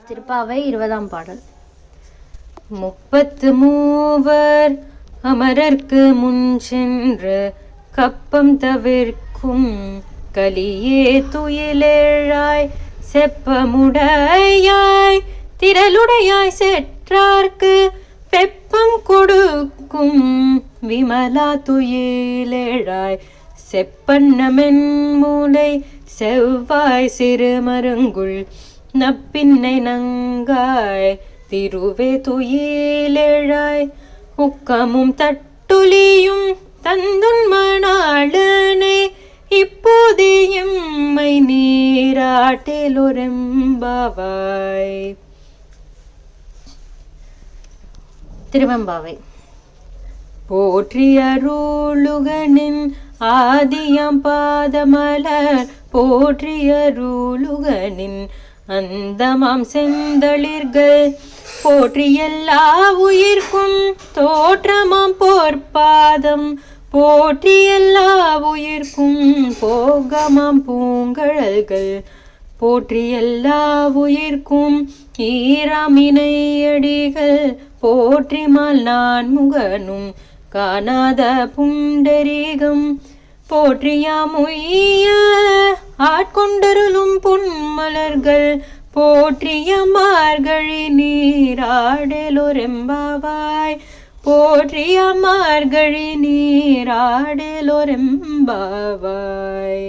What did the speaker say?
திருப்பாவை 20ஆம் பாடல். முப்பத்து மூவர் அமரர்க்கு முன் சென்று கப்பம் தவிர்க்கும் கலியே துயிலேழாய் செப்பமுடையாய் திரளுடையாய் செற்றார்க்கு வெப்பம் கொடுக்கும் விமலா துயிலேழாய் செப்பன்னமென் மூலை செவ்வாய் சிறுமருங்குள் நப்பின்னை நங்காய் திருவே துயிலேழாய் உக்கமும் தட்டுலியும் தந்துன்மனாளனை இப்போதே எம்மை நீராட்டேலொரெம்பாவாய். திருவெம்பாவை. போற்றியருளுகனின் ஆதியம் பாதமலர் போற்றியருளுகனின் அந்தமாம் செந்தளிர்கள் போற்றி எல்லா உயிர்க்கும் தோற்றமாம் போர்ப்பாதம் போற்றி எல்லா உயிர்க்கும் போகமாம் பூங்கழல்கள் போற்றி எல்லா உயிர்க்கும் ஈராமினையடிகள் போற்றிமால் நான் முகனும் காணாத புண்டரீகம் போற்றியாமுய்ய ஆட்கொண்டருளும் பொன்மலர்கள் போற்றிய மார்கழி நீராடேலொரெம்பாவாய் போற்றிய மார்கழி நீராடேலொரெம்பாவாய்.